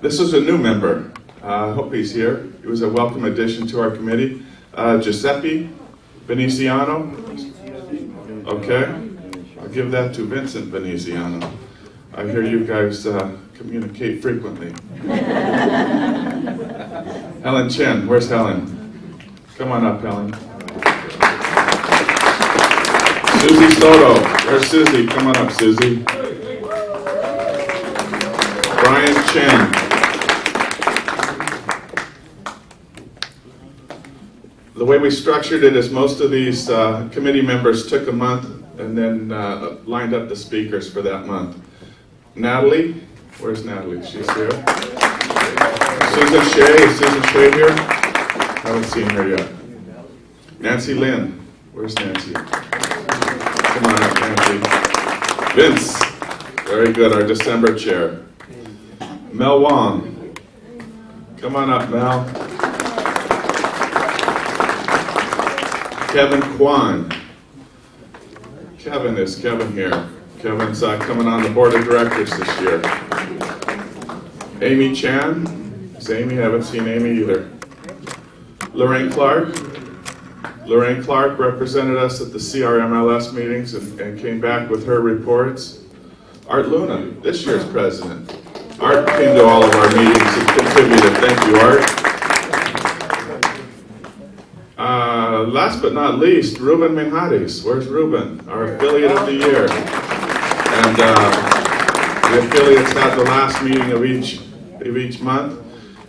This is a new member. I hope he's here. He was a welcome addition to our committee. Giuseppe Veneziano. Okay. I'll give that to Vincent Veneziano. I hear you guys communicate frequently. Helen Chen. Where's Helen? Come on up, Helen. Susie Soto. Where's Susie? Come on up, Susie. Brian Chen. The way we structured it is most of these committee members took a month and then lined up the speakers for that month. Natalie, where's Natalie? She's here. Susan Shea, is Susan Shea here? I haven't seen her yet. Nancy Lynn, where's Nancy? Come on up, Nancy. Vince, very good, our December chair. Mel Wong, come on up, Mel. Kevin Kwan. Kevin, is Kevin here? Kevin's coming on the board of directors this year. Amy Chan. Is Amy? I haven't seen Amy either. Lorraine Clark. Lorraine Clark represented us at the CRMLS meetings and came back with her reports. Art Luna, this year's president. Art came to all of our meetings and contributed. Thank you, Art. Last but not least, Ruben Minhadis. Where's Ruben? Our affiliate of the year. And the affiliates had the last meeting of each month.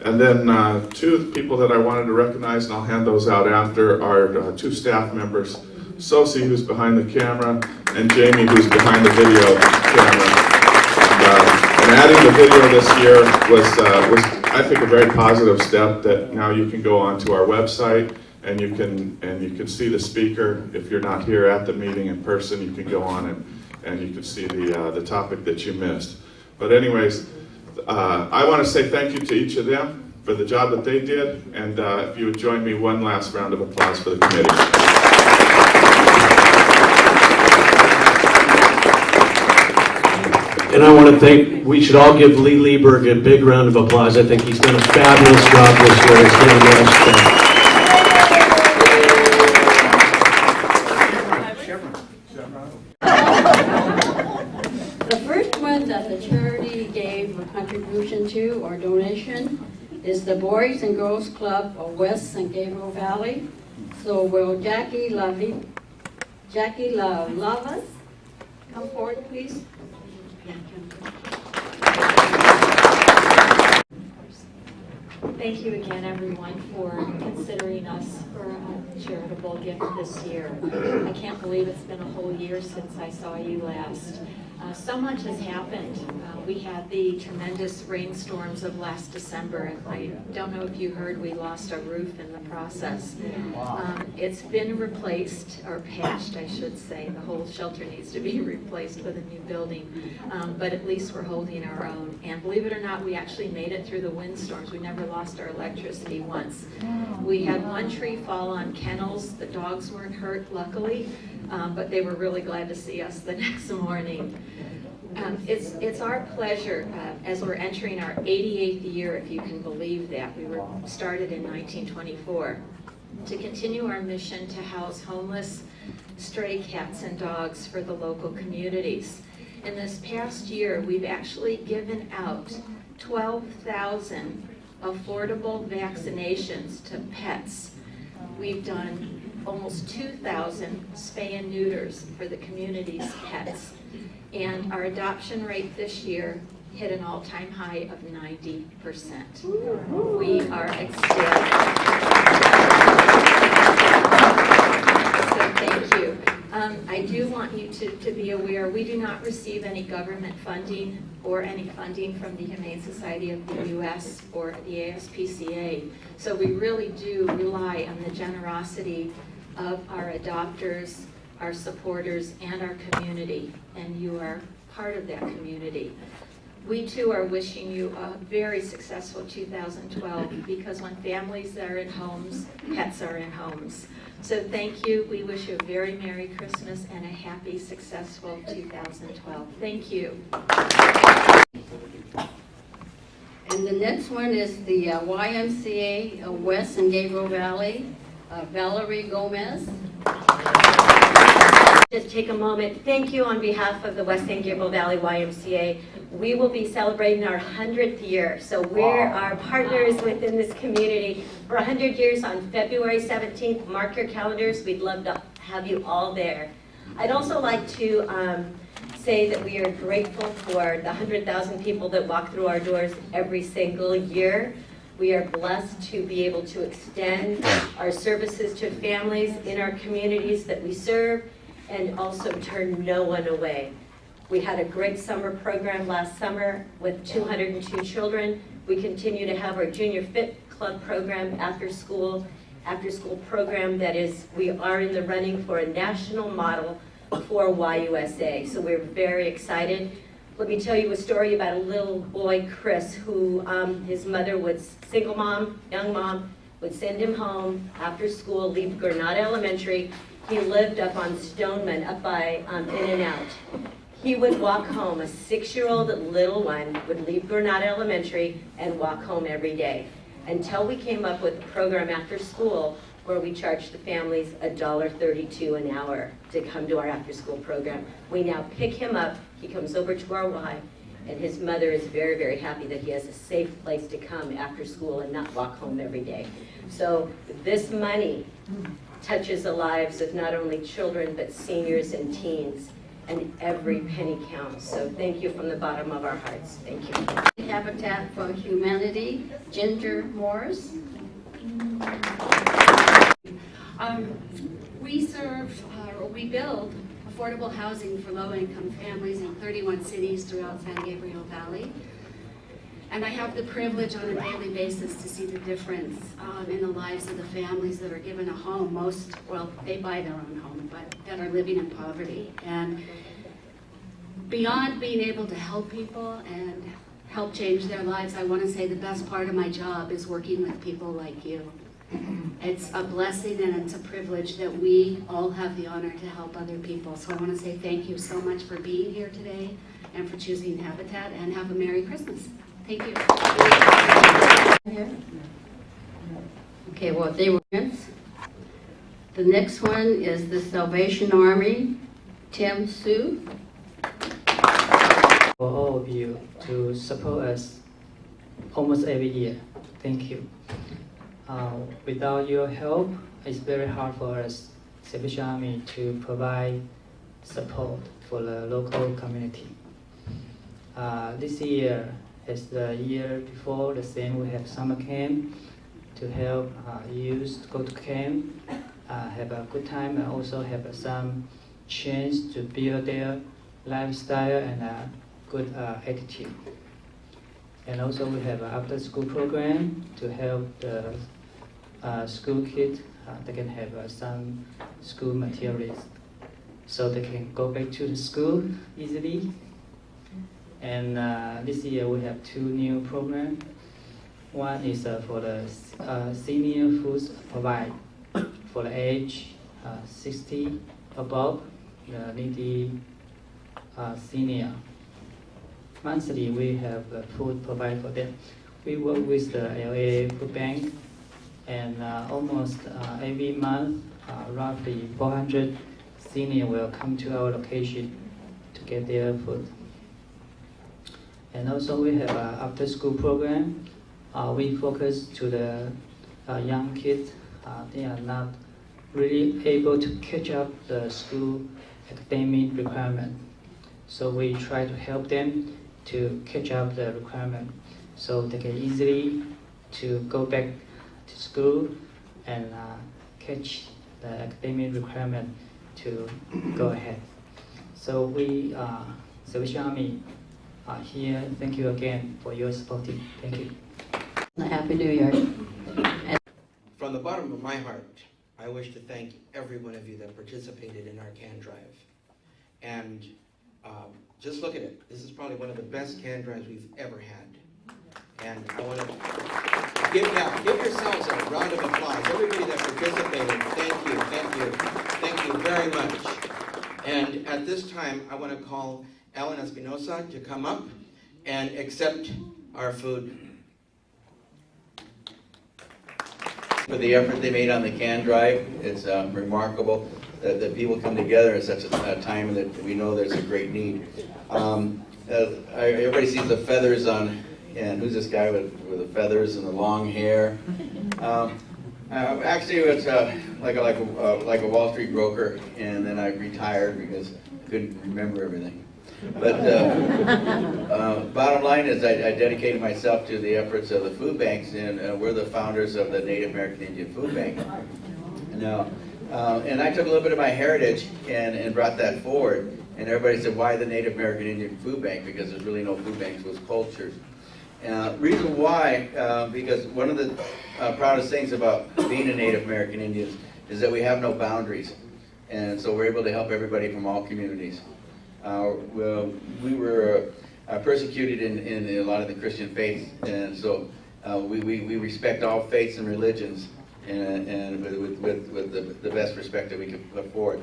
And then two people that I wanted to recognize, and I'll hand those out after, are two staff members. Sosi, who's behind the camera, and Jamie, who's behind the video camera. And adding the video this year was I think, a very positive step, that now you can go onto our website and you can see the speaker. If you're not here at the meeting in person, you can go on and you can see the topic that you missed. But anyways, I want to say thank you to each of them for the job that they did, and if you would join me, one last round of applause for the committee. And I want to thank, we should all give Lee Lieberg a big round of applause. I think he's done a fabulous job this year. He's done a nice job. The first one that the charity gave a contribution to or donation is the Boys and Girls Club of West San Gabriel Valley. So will Jackie Lavas come forward, please? Thank you again, everyone, for considering us for a charitable gift this year. I can't believe it's been a whole year since I saw you last. So much has happened. We had the tremendous rainstorms of last December, and I don't know if you heard, we lost our roof in the process. It's been replaced, or patched, I should say. The whole shelter needs to be replaced with a new building, but at least we're holding our own. And believe it or not, we actually made it through the windstorms. We never lost our electricity once. We had one tree fall on kennels. The dogs weren't hurt, luckily, but they were really glad to see us the next morning. It's our pleasure, as we're entering our 88th year, if you can believe that. We were started in 1924, to continue our mission to house homeless, stray cats and dogs for the local communities. In this past year, we've actually given out 12,000 affordable vaccinations to pets. We've done almost 2,000 spay and neuters for the community's pets. And our adoption rate this year hit an all-time high of 90%. We are ecstatic. So thank you. I do want you to be aware, we do not receive any government funding or any funding from the Humane Society of the U.S. or the ASPCA. So we really do rely on the generosity of our adopters, our supporters, and our community, and you are part of that community. We too are wishing you a very successful 2012, because when families are in homes, pets are in homes. So thank you. We wish you a very Merry Christmas and a happy, successful 2012. Thank you. And the next one is the YMCA of West and Gabriel Valley, Valerie Gomez. Just take a moment. Thank you on behalf of the West San Gabriel Valley YMCA. We will be celebrating our 100th year. So we're our partners within this community for 100 years on February 17th. Mark your calendars. We'd love to have you all there. I'd also like to say that we are grateful for the 100,000 people that walk through our doors every single year. We are blessed to be able to extend our services to families in our communities that we serve, and also turn no one away. We had a great summer program last summer with 202 children. We continue to have our Junior Fit Club program after school program that is, we are in the running for a national model for YUSA. So we're very excited. Let me tell you a story about a little boy, Chris, who his mother was single mom, young mom, would send him home after school, leave Granada Elementary. He lived up on Stoneman, up by In-N-Out. He would walk home, a 6-year-old little one would leave Granada Elementary and walk home every day, until we came up with a program after school where we charged the families $1.32 an hour to come to our after-school program. We now pick him up, he comes over to our Y, and his mother is very, very happy that he has a safe place to come after school and not walk home every day. So this money touches the lives of not only children, but seniors and teens, and every penny counts. So thank you from the bottom of our hearts. Thank you. Habitat for Humanity, Ginger Morris. We build affordable housing for low-income families in 31 cities throughout San Gabriel Valley. And I have the privilege on a daily basis to see the difference in the lives of the families that are given a home. They buy their own home, but that are living in poverty. And beyond being able to help people and help change their lives, I want to say the best part of my job is working with people like you. It's a blessing and it's a privilege that we all have the honor to help other people. So I want to say thank you so much for being here today and for choosing Habitat, and have a Merry Christmas. Thank you. Okay, well, they were friends. The next one is the Salvation Army, Tim Sue. For all of you to support us almost every year. Thank you. Without your help, it's very hard for us, Salvation Army, to provide support for the local community. This year, as the year before, the same, we have summer camp to help youth to go to camp, have a good time, and also have some chance to build their lifestyle and a good attitude. And also we have an after-school program to help the school kids. They can have some school materials so they can go back to the school easily. And this year we have 2 new programs. One is for the senior foods provide for the age 60 above, the needy senior. Monthly we have food provided for them. We work with the LA Food Bank, and almost every month, roughly 400 seniors will come to our location to get their food. And also we have an after-school program. We focus to the young kids. They are not really able to catch up the school academic requirement. So we try to help them to catch up the requirement so they can easily to go back to school and catch the academic requirement to go ahead. So we, Salvation Army, are here. Thank you again for your support. Thank you. Happy New Year. From the bottom of my heart, I wish to thank every one of you that participated in our can drive. And just look at it. This is probably one of the best can drives we've ever had. And I want to give yourselves a round of applause. Everybody that participated, thank you, thank you, thank you very much. And at this time, I want to call Alan Espinosa to come up and accept our food For the effort they made on the can drive. It's remarkable that people come together at such a time that we know there's a great need. Everybody sees the feathers on, and who's this guy with the feathers and the long hair? Actually, it's like a Wall Street broker, and then I retired because I couldn't remember everything. But bottom line is I dedicated myself to the efforts of the food banks, and we're the founders of the Native American Indian Food Bank. Now, and I took a little bit of my heritage and brought that forward. And everybody said, why the Native American Indian Food Bank? Because there's really no food banks, it was cultures. Reason why, because one of the proudest things about being a Native American Indian is that we have no boundaries. And so we're able to help everybody from all communities. We were persecuted in a lot of the Christian faiths, and so we respect all faiths and religions, and with the best respect that we can put forward.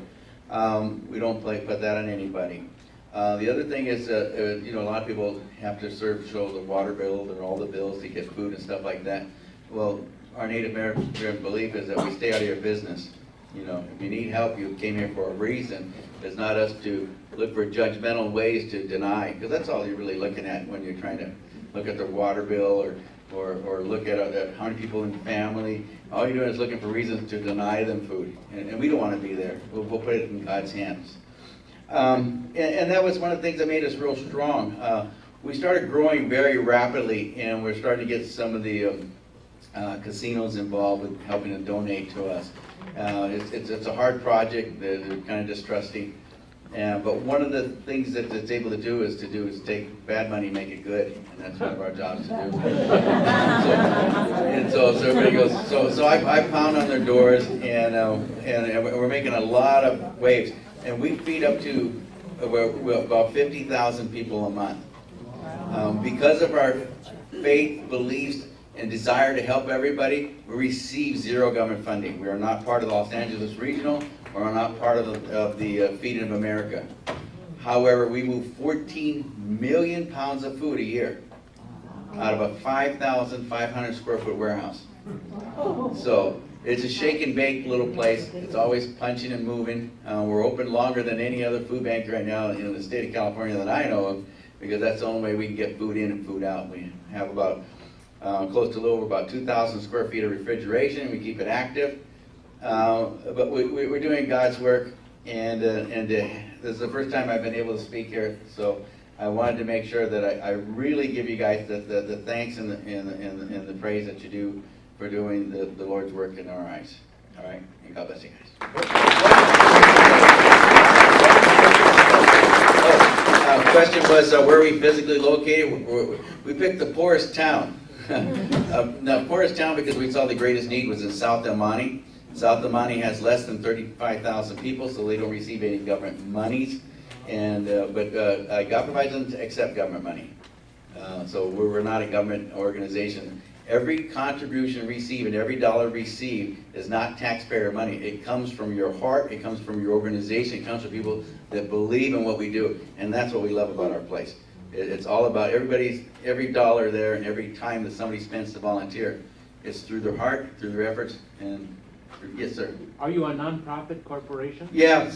We don't put that on anybody. The other thing is, a lot of people have to show the water bill and all the bills to get food and stuff like that. Well, our Native American belief is that we stay out of your business. If you need help, you came here for a reason. It's not us to look for judgmental ways to deny, because that's all you're really looking at when you're trying to look at the water bill or look at how many people in the family. All you're doing is looking for reasons to deny them food, and we don't want to be there. We'll put it in God's hands. And that was one of the things that made us real strong. We started growing very rapidly, and we're starting to get some of the casinos involved with helping to donate to us. It's a hard project. They're kind of distrusting. But one of the things that it's able to do is take bad money and make it good, and that's one of our jobs to do. So everybody goes. So I pound on their doors, and we're making a lot of waves, and we feed up to about 50,000 people a month. Because of our faith, beliefs, and desire to help everybody, we receive zero government funding. We are not part of the Los Angeles Regional, or are not part of the Feeding of America. However, we move 14 million pounds of food a year out of a 5,500 square foot warehouse. So it's a shake and bake little place. It's always punching and moving. We're open longer than any other food bank right now in the state of California that I know of, because that's the only way we can get food in and food out. We have about close to a little over about 2,000 square feet of refrigeration. We keep it active. But we're doing God's work, and this is the first time I've been able to speak here, so I wanted to make sure that I really give you guys the thanks and the praise that you do for doing the Lord's work in our eyes. All right, and God bless you guys. Question was, where are we physically located? We picked the poorest town. Now, poorest town because we saw the greatest need was in South El Monte. South El Monte has less than 35,000 people, so they don't receive any government monies. But God provides them to accept government money. So we're not a government organization. Every contribution received and every dollar received is not taxpayer money. It comes from your heart, it comes from your organization, it comes from people that believe in what we do. And that's what we love about our place. It's all about every dollar there and every time that somebody spends to volunteer. It's through their heart, through their efforts, and yes, sir. Are you a nonprofit corporation? Yeah,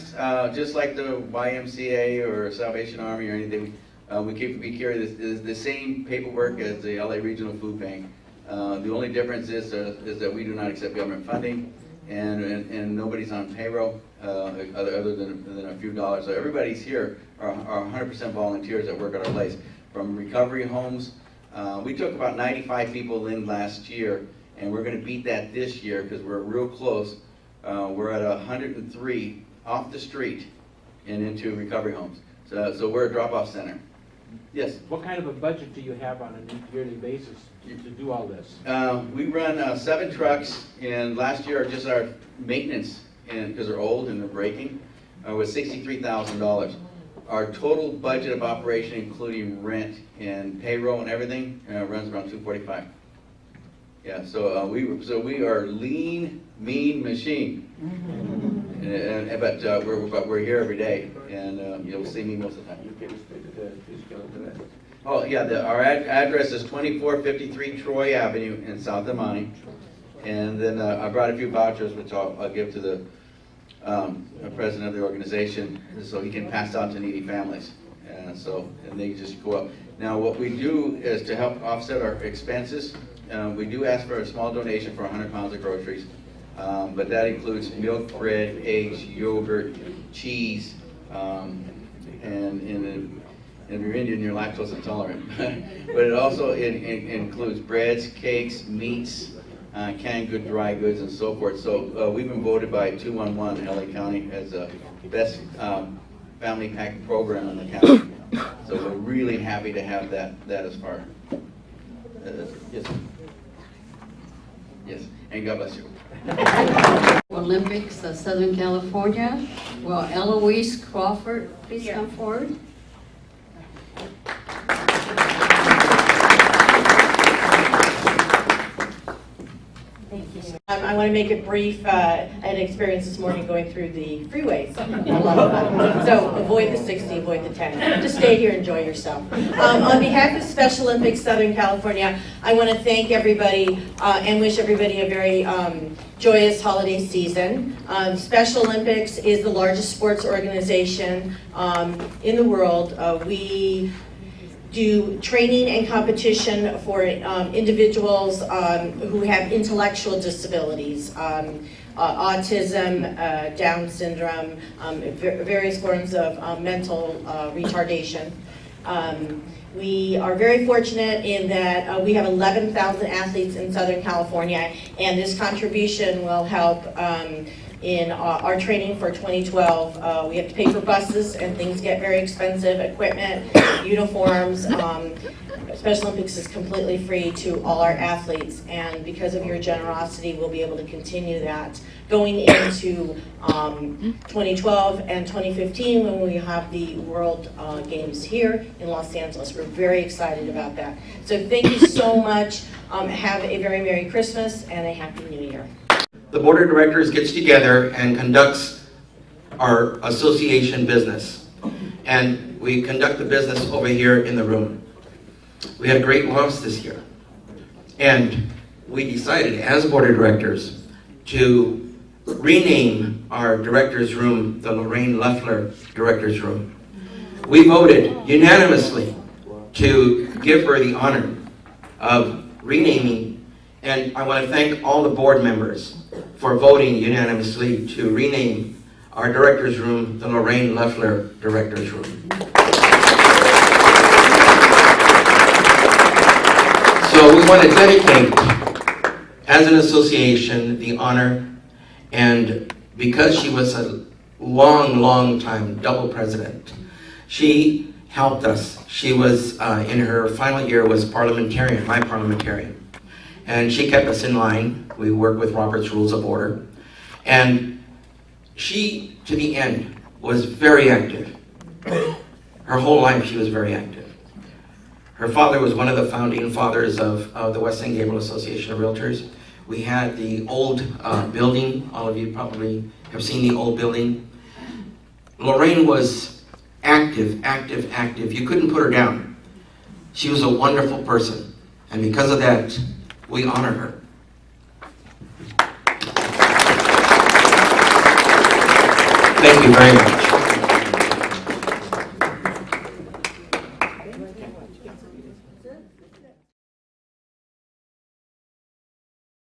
just like the YMCA or Salvation Army or anything. We carry the same paperwork as the LA Regional Food Bank. The only difference is that we do not accept government funding, and nobody's on payroll other than a few dollars. So everybody's here are 100% volunteers that work at our place. From recovery homes, we took about 95 people in last year, and we're going to beat that this year because we're real close. We're at 103 off the street and into recovery homes. So we're a drop-off center. Yes? What kind of a budget do you have on a yearly basis to do all this? We run 7 trucks, and last year just our maintenance, because they're old and they're breaking, was $63,000. Our total budget of operation, including rent and payroll and everything, runs around $245,000. Yeah, so we are lean, mean machine, but we're here every day, and you'll see me most of the time. Oh yeah, our address is 2453 Troy Avenue in South El Monte, And then I brought a few vouchers, which I'll give to the president of the organization, so he can pass out to needy families. And they just go up. Now, what we do is to help offset our expenses. We do ask for a small donation for 100 pounds of groceries, but that includes milk, bread, eggs, yogurt, cheese, and if you're Indian, you're lactose intolerant. But it also includes breads, cakes, meats, canned good, dry goods, and so forth. So we've been voted by 211 LA County as the best family pack program in the county. So we're really happy to have that as far. Yes. Yes, and God bless you. Olympics of Southern California. Well, Eloise Crawford, please come forward. I want to make it brief. I had an experience this morning going through the freeways. A lot of fun. So avoid the 60, avoid the 10. Just stay here, enjoy yourself. On behalf of Special Olympics Southern California, I want to thank everybody and wish everybody a very joyous holiday season. Special Olympics is the largest sports organization in the world. We do training and competition for individuals who have intellectual disabilities, autism, Down syndrome, various forms of mental retardation. We are very fortunate in that we have 11,000 athletes in Southern California, and this contribution will help in our training for 2012. We have to pay for buses, and things get very expensive, equipment, uniforms. Special Olympics is completely free to all our athletes, and because of your generosity, we'll be able to continue that going into 2012 and 2015 when we have the World Games here in Los Angeles. We're very excited about that. So thank you so much. Have a very Merry Christmas and a Happy New Year. The board of directors gets together and conducts our association business. And we conduct the business over here in the room. We had a great loss this year. And we decided as board of directors to rename our director's room the Lorraine Loeffler Director's Room. We voted unanimously to give her the honor of renaming, and I want to thank all the board members for voting unanimously to rename our director's room the Lorraine Loeffler Director's Room. So we want to dedicate, as an association, the honor, and because she was a long time double president, she helped us. She was, in her final year, was parliamentarian, my parliamentarian. And she kept us in line. We worked with Robert's Rules of Order. And she, to the end, was very active. Her whole life she was very active. Her father was one of the founding fathers of the West San Gabriel Association of Realtors. We had the old building. All of you probably have seen the old building. Lorraine was active. You couldn't put her down. She was a wonderful person. And because of that, we honor her. Thank you very much.